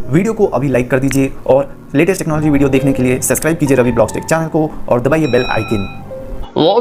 Video को अभी like कर दीजिए और लेटेस्ट टेक्नोलॉजी वीडियो देखने के लिए सब्सक्राइब कीजिए रवि ब्लॉग्स टेक चैनल को और दबाइए बेल आइकन।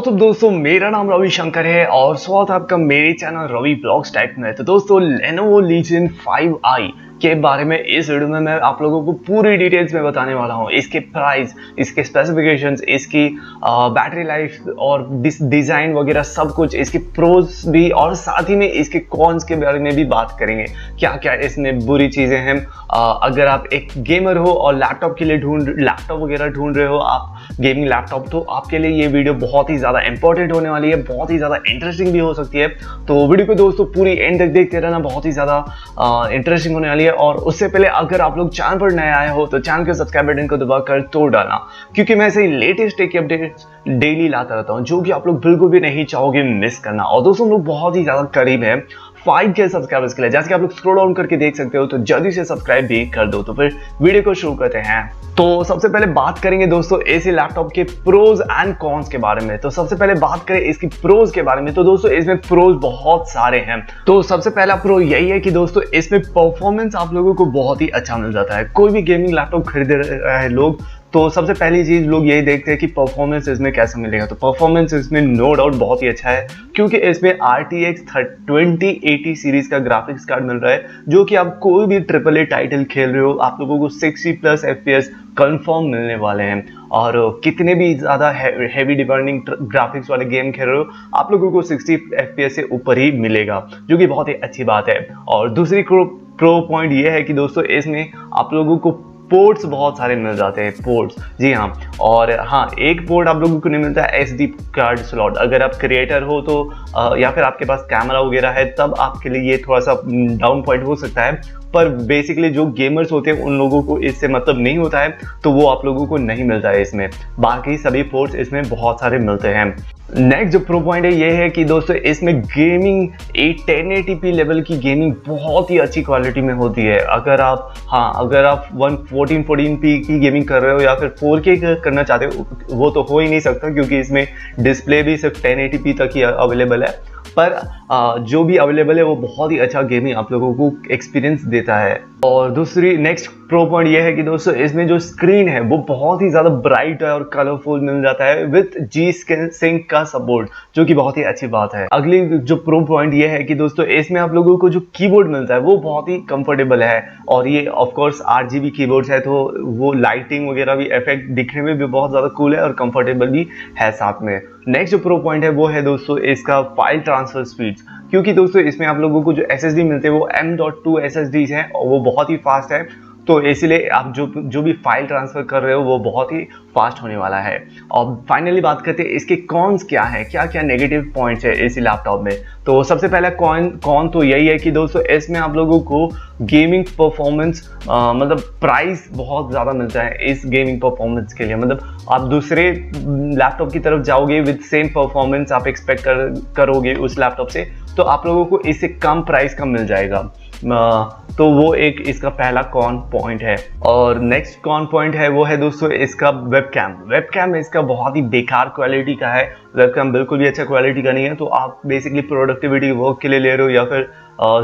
तो दोस्तों मेरा नाम रवि शंकर है और स्वागत है आपका मेरे चैनल रवि ब्लॉग्स टेक में। तो दोस्तों Lenovo Legion 5i के बारे में इस वीडियो में मैं आप लोगों को पूरी डिटेल्स में बताने वाला हूँ। इसके प्राइस, इसके स्पेसिफिकेशंस, इसकी बैटरी लाइफ और डिज़ाइन वगैरह सब कुछ, इसके प्रोज भी और साथ ही में इसके कॉन्स के बारे में भी बात करेंगे। क्या क्या इसमें बुरी चीज़ें हैं। अगर आप एक गेमर हो और लैपटॉप के लिए लैपटॉप वगैरह ढूंढ रहे हो, आप गेमिंग लैपटॉप, तो आपके लिए ये वीडियो बहुत ही ज़्यादा इंपॉर्टेंट होने वाली है, बहुत ही ज़्यादा इंटरेस्टिंग भी हो सकती है। तो वीडियो को दोस्तों पूरी एंड तक देखते रहना, बहुत ही ज़्यादा इंटरेस्टिंग होने वाली है। और उससे पहले अगर आप लोग चैनल पर नए आए हो तो चैनल के सब्सक्राइब बटन को दबाकर तोड़ डालना, क्योंकि मैं ऐसे ही लेटेस्ट टेक अपडेट्स डेली लाता रहता हूँ जो कि आप लोग बिल्कुल भी नहीं चाहोगे मिस करना। और दोस्तों हम लोग बहुत ही ज़्यादा करीब है 5K सब्सक्राइबर्स के लिए, जैसे कि आप लोग स्क्रॉल डाउन करके देख सकते हो। तो जल्दी से सब्सक्राइब भी कर दो। तो फिर वीडियो को शुरू करते हैं। तो सबसे पहले बात करेंगे दोस्तों इस लैपटॉप के प्रोज एंड कॉन्स के बारे में। तो सबसे पहले बात करें इसकी प्रोज के बारे में, तो दोस्तों इसमें प्रोज बहुत सारे हैं। तो सबसे पहला प्रो यही है कि दोस्तों इसमें परफॉर्मेंस आप लोगों को बहुत ही अच्छा मिल जाता है। कोई भी गेमिंग लैपटॉप खरीद रहा है लोग, तो सबसे पहली चीज लोग यही देखते हैं कि परफॉर्मेंस इसमें कैसा मिलेगा। तो परफॉर्मेंस इसमें नो डाउट बहुत ही अच्छा है, क्योंकि इसमें RTX 2080 सीरीज का ग्राफिक्स कार्ड मिल रहा है, जो कि आप कोई भी AAA टाइटल खेल रहे हो आप लोगों को 60+ FPS कंफर्म मिलने वाले हैं। और कितने भी ज़्यादा हैवी डिमांडिंग ग्राफिक्स वाले गेम खेल रहे हो आप लोगों को 60 FPS से ऊपर ही मिलेगा, जो कि बहुत ही अच्छी बात है। और दूसरी प्रो पॉइंट ये है कि दोस्तों इसमें आप लोगों को पोर्ट्स बहुत सारे मिल जाते हैं। पोर्ट्स, जी हाँ। और हाँ, एक पोर्ट आप लोगों को नहीं मिलता है SD कार्ड स्लॉट। अगर आप क्रिएटर हो तो या फिर आपके पास कैमरा वगैरह है, तब आपके लिए ये थोड़ा सा डाउन पॉइंट हो सकता है। पर बेसिकली जो गेमर्स होते हैं उन लोगों को इससे मतलब नहीं होता है, तो वो आप लोगों को नहीं मिलता है इसमें। बाकी सभी पोर्ट्स इसमें बहुत सारे मिलते हैं। नेक्स्ट जो प्रो पॉइंट है ये है कि दोस्तों इसमें गेमिंग 1080p लेवल की गेमिंग बहुत ही अच्छी क्वालिटी में होती है। अगर आप 1440p की गेमिंग कर रहे हो या फिर 4K करना चाहते हो, वो तो हो ही नहीं सकता, क्योंकि इसमें डिस्प्ले भी सिर्फ 1080p तक ही अवेलेबल है। पर जो भी अवेलेबल है वो बहुत ही अच्छा गेमिंग आप लोगों को एक्सपीरियंस देता है। और दूसरी नेक्स्ट प्रो पॉइंट ये है कि दोस्तों इसमें जो स्क्रीन है वो बहुत ही ज़्यादा ब्राइट है और कलरफुल मिल जाता है विथ G-Sync का सपोर्ट, जो कि बहुत ही अच्छी बात है। अगली जो प्रो पॉइंट ये है कि दोस्तों इसमें आप लोगों को जो कीबोर्ड मिलता है वो बहुत ही कंफर्टेबल है। और ये ऑफकोर्स 8GB कीबोर्ड है, तो वो लाइटिंग वगैरह भी इफेक्ट दिखने में भी बहुत ज़्यादा कूल है और कंफर्टेबल भी है साथ में। नेक्स्ट जो प्रो पॉइंट है वो है दोस्तों इसका फाइल ट्रांसफर स्पीड्स, क्योंकि दोस्तों इसमें आप लोगों को जो SSD मिलते हैं वो M.2 SSDs हैं और वो बहुत ही फास्ट है। तो इसलिए आप जो भी फाइल ट्रांसफर कर रहे हो वो बहुत ही फास्ट होने वाला है। और फाइनली बात करते हैं इसके कॉन्स क्या है, क्या क्या नेगेटिव पॉइंट्स है इस लैपटॉप में। तो सबसे पहला कॉन तो यही है कि दोस्तों इसमें आप लोगों को गेमिंग परफॉर्मेंस मतलब प्राइस बहुत ज़्यादा मिलता है इस गेमिंग परफॉर्मेंस के लिए। मतलब आप दूसरे लैपटॉप की तरफ जाओगे विद सेम परफॉर्मेंस आप एक्सपेक्ट करोगे उस लैपटॉप से, तो आप लोगों को इससे कम प्राइस का मिल जाएगा। तो वो एक इसका पहला कॉन पॉइंट है। और नेक्स्ट कॉन पॉइंट है वो है दोस्तों इसका वेबकैम इसका बहुत ही बेकार क्वालिटी का है। वेबकैम बिल्कुल भी अच्छा क्वालिटी का नहीं है। तो आप बेसिकली प्रोडक्टिविटी वर्क के लिए ले रहे हो या फिर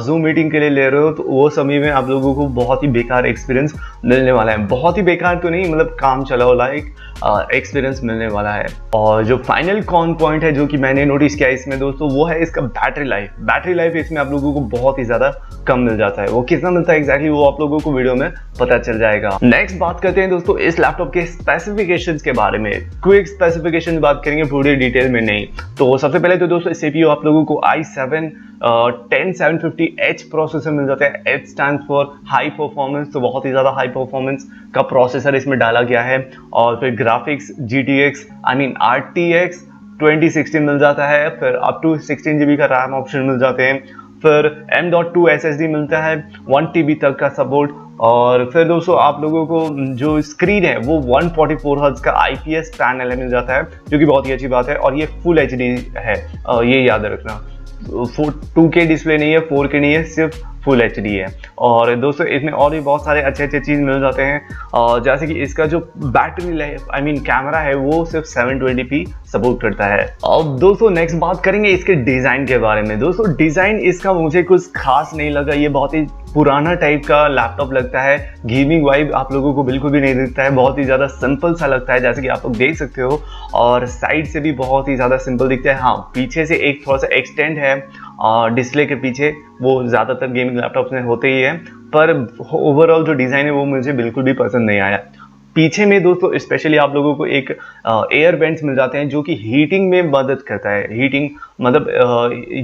जूम मीटिंग के लिए ले रहे हो, तो वो समय में आप लोगों को बहुत ही बेकार एक्सपीरियंस मिलने वाला है। बहुत ही बेकार तो नहीं, मतलब काम चला वाला एक एक्सपीरियंस मिलने वाला है। और जो फाइनल कॉन पॉइंट है जो कि मैंने नोटिस किया इसमें दोस्तों, वो है इसका बैटरी लाइफ इसमें आप लोगों को बहुत ही ज़्यादा कम मिल जाता है। वो कितना मिलता है एग्जैक्टली वो आप लोगों को वीडियो में पता चल जाएगा। नेक्स्ट बात करते हैं दोस्तों इस लैपटॉप के स्पेसिफिकेशंस के बारे में। क्विक स्पेसिफिकेशन बात करेंगे, पूरी डिटेल में नहीं। तो सबसे पहले तो दोस्तों CPU आप लोगों को i7 10750H प्रोसेसर मिल जाता है। H stand for high performance, तो बहुत ही ज़्यादा हाई परफॉर्मेंस का प्रोसेसर इसमें डाला गया है। और फिर ग्राफिक्स RTX 2060 मिल जाता है। फिर अप टू 16GB का रैम ऑप्शन मिल जाते हैं। फिर M.2 SSD मिलता है, 1TB तक का सपोर्ट। और फिर दोस्तों आप लोगों को जो स्क्रीन है वो 144 हर्ट्ज का IPS पैनल मिल जाता है, जो कि बहुत ही अच्छी बात है। और ये फुल HD है, ये याद रखना। 2K डिस्प्ले नहीं है, 4K नहीं है, सिर्फ फुल HD है। और दोस्तों इसमें और भी बहुत सारे अच्छे अच्छे चीज़ मिल जाते हैं, और जैसे कि इसका जो बैटरी लाइफ कैमरा है वो सिर्फ 720p सपोर्ट करता है। अब दोस्तों नेक्स्ट बात करेंगे इसके डिज़ाइन के बारे में। दोस्तों डिज़ाइन इसका मुझे कुछ खास नहीं लगा, ये बहुत ही पुराना टाइप का लैपटॉप लगता है, गेमिंग वाइब आप लोगों को बिल्कुल भी नहीं दिखता है, बहुत ही ज़्यादा सिंपल सा लगता है जैसे कि आप लोग देख सकते हो, और साइड से भी बहुत ही ज़्यादा सिंपल दिखता है। हाँ, पीछे से एक थोड़ा सा एक्सटेंड है डिस्प्ले के पीछे, वो ज़्यादातर गेमिंग लैपटॉप्स में होते ही है, पर ओवरऑल जो डिज़ाइन है वो मुझे बिल्कुल भी पसंद नहीं आया। पीछे में दोस्तों स्पेशली आप लोगों को एक एयर वेंट्स मिल जाते हैं जो कि हीटिंग में मदद करता है, हीटिंग मतलब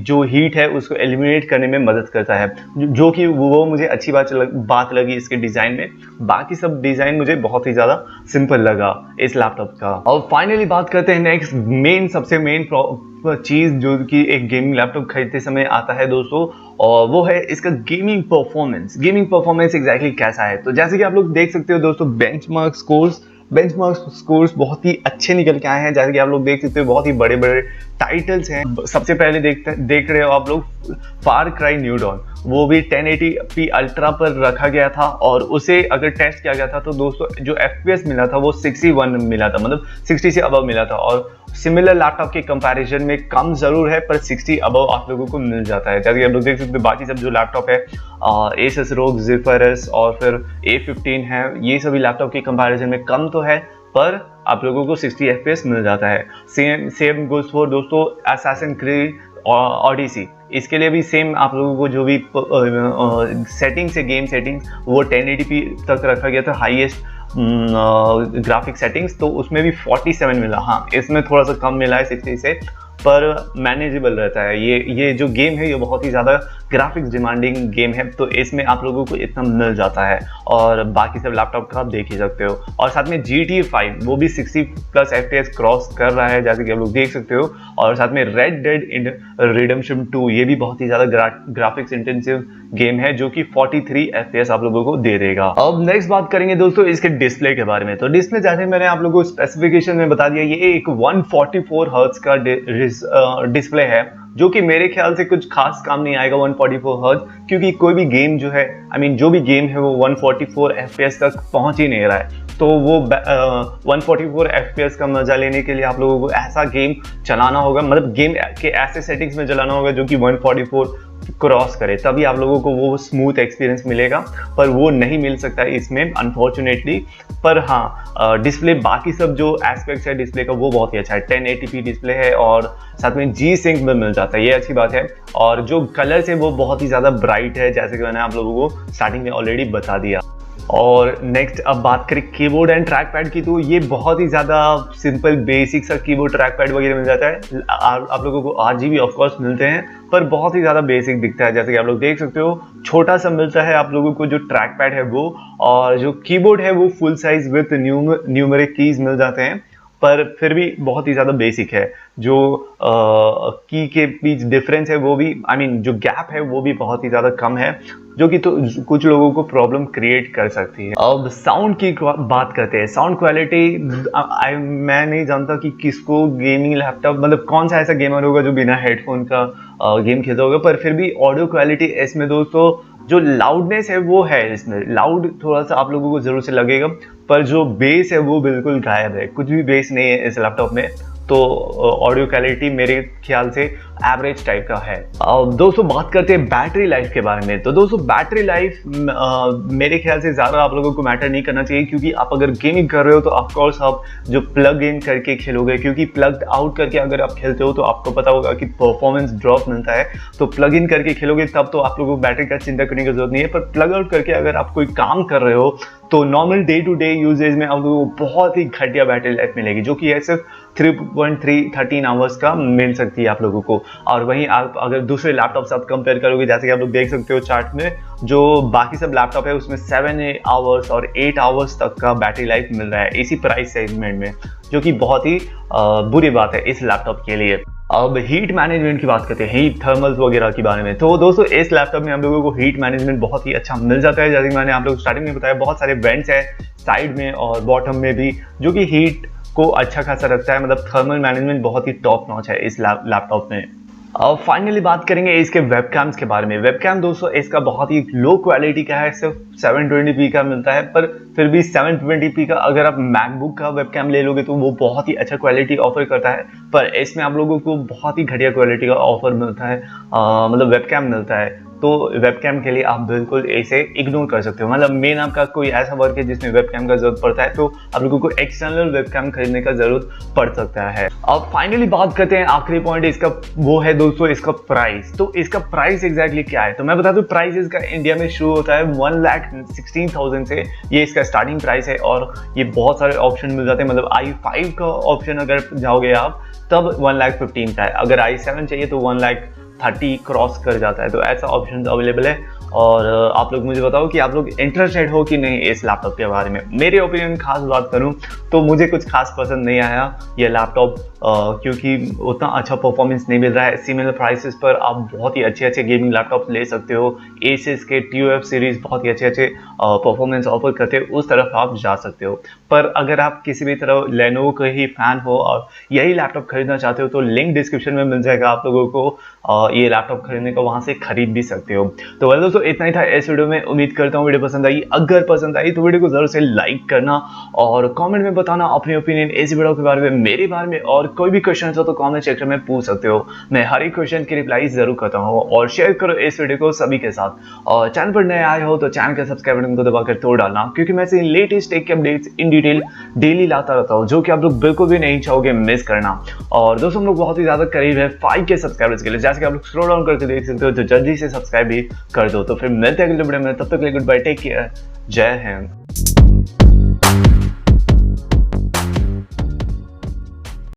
जो हीट है उसको एलिमिनेट करने में मदद करता है, जो कि वो मुझे अच्छी बात लगी इसके डिज़ाइन में। बाकी सब डिज़ाइन मुझे बहुत ही ज़्यादा सिंपल लगा इस लैपटॉप का। और फाइनली बात करते हैं नेक्स्ट सबसे मेन चीज़ जो कि एक गेमिंग लैपटॉप खरीदते समय आता है दोस्तों, और वो है इसका गेमिंग परफॉर्मेंस एग्जैक्टली कैसा है। तो जैसे कि आप लोग देख सकते हो दोस्तों, बेंचमार्क स्कोर्स बहुत ही अच्छे निकल के आए हैं। जैसे कि आप लोग देख सकते हो बहुत ही बड़े बड़े टाइटल्स हैं। सबसे पहले देख रहे हो आप लोग फार क्राई न्यू डॉन, वो भी 1080p अल्ट्रा पर रखा गया था, और उसे अगर टेस्ट किया गया था तो दोस्तों जो FPS मिला था वो 61 मिला था, मतलब 60 से अबव मिला था। और सिमिलर लैपटॉप के कंपैरिजन में कम जरूर है, पर 60 अबव आप लोगों को मिल जाता है। जैसे कि आप लोग देख सकते हो बाकी सब जो लैपटॉप है Asus ROG Zephyrus और फिर A15 है, ये सभी लैपटॉप के कंपैरिजन में कम तो है, पर आप लोगों को 60 FPS मिल जाता है। सेम गोज फॉर दोस्तों Assassin's Creed Odyssey, इसके लिए भी सेम आप लोगों को जो भी सेटिंग्स है, गेम सेटिंग्स, वो 1080p तक रखा गया था हाईएस्ट ग्राफिक सेटिंग्स, तो उसमें भी 47 मिला। हाँ, इसमें थोड़ा सा कम मिला है 60 से, पर मैनेजेबल रहता है। ये जो गेम है ये बहुत ही ज़्यादा ग्राफिक्स डिमांडिंग गेम है, तो इसमें आप लोगों को इतना मिल जाता है। और बाकी सब लैपटॉप का आप देख ही सकते हो। और साथ में GTA 5 वो भी 60+ FPS क्रॉस कर रहा है, जैसे कि आप लोग देख सकते हो। और साथ में Red Dead Redemption 2 ये भी बहुत ही ज़्यादा ग्राफिक्स इंटेंसिव गेम है, जो कि 43 FPS आप लोगों को दे देगा। अब नेक्स्ट बात करेंगे दोस्तों इसके डिस्प्ले के बारे में। तो डिस्प्ले जैसे मैंने आप लोगों को स्पेसिफिकेशन में बता दिया, ये एक 144 हर्ट्ज का डिस्प्ले है, जो कि मेरे ख्याल से कुछ खास काम नहीं आएगा 144 हर्ट्ज, क्योंकि कोई भी गेम जो है जो भी गेम है वो 144 FPS तक पहुंच ही नहीं रहा है। तो वो 144 FPS का मजा लेने के लिए आप लोगों को ऐसा गेम चलाना होगा, मतलब गेम के ऐसे सेटिंग्स में चलाना होगा जो कि 144 क्रॉस करे, तभी आप लोगों को वो स्मूथ एक्सपीरियंस मिलेगा, पर वो नहीं मिल सकता है इसमें अनफॉर्चुनेटली। पर हाँ, डिस्प्ले बाकी सब जो एस्पेक्ट्स है डिस्प्ले का वो बहुत ही अच्छा है, 1080p डिस्प्ले है, और साथ में G-Sync में मिल जाता है, ये अच्छी बात है। और जो कलर्स है वो बहुत ही ज़्यादा ब्राइट है, जैसे कि मैंने आप लोगों को स्टार्टिंग में ऑलरेडी बता दिया। और नेक्स्ट अब बात करें कीबोर्ड एंड ट्रैक पैड की, तो ये बहुत ही ज़्यादा सिंपल बेसिक सा कीबोर्ड ट्रैक पैड वगैरह मिल जाता है। आप लोगों को RGB ऑफकोर्स मिलते हैं, पर बहुत ही ज़्यादा बेसिक दिखता है। जैसे कि आप लोग देख सकते हो छोटा सा मिलता है आप लोगों को जो ट्रैक पैड है वो, और जो कीबोर्ड है वो full size with numeric keys मिल जाते हैं, पर फिर भी बहुत ही ज़्यादा बेसिक है। जो की के बीच डिफरेंस है वो भी जो गैप है वो भी बहुत ही ज़्यादा कम है, जो कि तो कुछ लोगों को प्रॉब्लम क्रिएट कर सकती है। अब साउंड की बात करते हैं। साउंड क्वालिटी मैं नहीं जानता कि किसको गेमिंग लैपटॉप, मतलब कौन सा ऐसा गेमर होगा जो बिना हेडफोन का गेम खेलता होगा, पर फिर भी ऑडियो क्वालिटी इसमें दोस्तों जो लाउडनेस है वो है, इसमें लाउड थोड़ा सा आप लोगों को जरूर से लगेगा, पर जो बेस है वो बिल्कुल गायब है, कुछ भी बेस नहीं है इस लैपटॉप में। तो ऑडियो क्वालिटी मेरे ख्याल से एवरेज टाइप का है। अब दोस्तों बात करते हैं बैटरी लाइफ के बारे में। तो दोस्तों बैटरी लाइफ मेरे ख्याल से ज़्यादा आप लोगों को मैटर नहीं करना चाहिए, क्योंकि आप अगर गेमिंग कर रहे हो तो ऑफकोर्स आप जो प्लग इन करके खेलोगे, क्योंकि प्लग आउट करके अगर आप खेलते हो तो आपको पता होगा कि परफॉर्मेंस ड्रॉप मिलता है। तो प्लग इन करके खेलोगे तब तो आप लोगों को बैटरी का चिंता करने की जरूरत नहीं है, पर प्लग आउट करके अगर आप कोई काम कर रहे हो तो normal day to day usages में आप लोगों को बहुत ही घटिया बैटरी लाइफ मिलेगी, जो कि सिर्फ 13 आवर्स का मिल सकती है आप लोगों को। और वहीं आप अगर दूसरे लैपटॉप से आप कंपेयर करोगे, जैसे कि आप लोग देख सकते हो चार्ट में, जो बाकी सब लैपटॉप है उसमें 7 आवर्स और 8 आवर्स तक का बैटरी लाइफ मिल रहा है इसी प्राइस सेगमेंट में, जो कि बहुत ही बुरी बात है इस लैपटॉप के लिए। अब हीट मैनेजमेंट की बात करते हैं, हीट थर्मल्स वगैरह के बारे में। तो दोस्तों इस लैपटॉप में हम लोगों को हीट मैनेजमेंट बहुत ही अच्छा मिल जाता है। जैसे कि मैंने आप लोग स्टार्टिंग में बताया, बहुत सारे वेंट्स है साइड में और बॉटम में भी, जो कि हीट को अच्छा खासा रखता है, मतलब थर्मल मैनेजमेंट बहुत ही टॉप नॉच है इस लैपटॉप में। अब फाइनली बात करेंगे इसके वेबकैम्स के बारे में। वेबकैम दोस्तों इसका बहुत ही लो क्वालिटी का है, सिर्फ 720p का मिलता है, पर फिर भी 720p का अगर आप मैकबुक का वेबकैम ले लोगे तो वो बहुत ही अच्छा क्वालिटी ऑफर करता है, पर इसमें आप लोगों को बहुत ही घटिया क्वालिटी का ऑफर मिलता है, मतलब वेबकैम मिलता है। तो वेबकैम के लिए आप बिल्कुल इसे इग्नोर कर सकते हो। मतलब मेन आपका कोई ऐसा वर्क है जिसमें वेबकैम का जरूरत पड़ता है तो आप लोगों को एक्सटर्नल वेबकैम खरीदने का जरूरत पड़ सकता है। अब फाइनली बात करते हैं आखिरी पॉइंट इसका, वो है दोस्तों इसका प्राइस। तो इसका प्राइस एग्जैक्टली क्या है, तो मैं बता दूं प्राइस इसका इंडिया में शुरू होता है 1,16,000 से, ये इसका स्टार्टिंग प्राइस है। और ये बहुत सारे ऑप्शन मिल जाते हैं, मतलब i5 का ऑप्शन अगर जाओगे आप तब 1,15,000 का है, अगर i7 चाहिए तो 1,30,000 क्रॉस कर जाता है। तो ऐसा ऑप्शन अवेलेबल है। और आप लोग मुझे बताओ कि आप लोग इंटरेस्टेड हो कि नहीं इस लैपटॉप के बारे में। मेरे ओपिनियन खास बात करूं तो मुझे कुछ खास पसंद नहीं आया ये लैपटॉप, क्योंकि उतना अच्छा परफॉर्मेंस नहीं मिल रहा है। सिमिलर प्राइसेस पर आप बहुत ही अच्छे गेमिंग लैपटॉप ले सकते हो। एसिस के TUF सीरीज बहुत ही अच्छे परफॉर्मेंस ऑफर करते हैं, उस तरफ आप जा सकते हो। पर अगर आप किसी भी तरह लेनोवो के ही फैन हो और यही लैपटॉप खरीदना चाहते हो तो लिंक डिस्क्रिप्शन में मिल जाएगा आप लोगों को, ये लैपटॉप खरीदने का, वहां से खरीद भी सकते हो। तो वेल दोस्तों इतना ही था इस वीडियो में। उम्मीद करता हूँ वीडियो पसंद आई। अगर पसंद आई तो वीडियो को जरूर से लाइक करना और कमेंट में बताना अपने ओपिनियन इस वीडियो के बारे में, मेरे बारे में। और कोई भी क्वेश्चन हो तो कमेंट सेक्शन में पूछ सकते हो, मैं हर एक क्वेश्चन की रिप्लाई जरूर करता हूँ। और शेयर करो इस वीडियो को सभी के साथ। और चैनल पर नए आए हो तो चैनल के सब्सक्राइब बटन को दबाकर तोड़ डालना, क्योंकि मैं ऐसे लेटेस्ट टेक के अपडेट्स इन डिटेल डेली लाता रहता हूँ, जो कि आप लोग बिल्कुल भी नहीं चाहोगे मिस करना। और दोस्तों हम लोग बहुत ही ज्यादा करीब है 5K सब्सक्राइबर्स के लिए, जैसे कि आप लोग स्क्रॉल डाउन करके देख सकते हो, तो जल्दी से सब्सक्राइब भी कर दो। तो फिर मिलते हैं अगले वीडियो में, तब तक के लिए गुड बाय, टेक केयर, जय हिंद।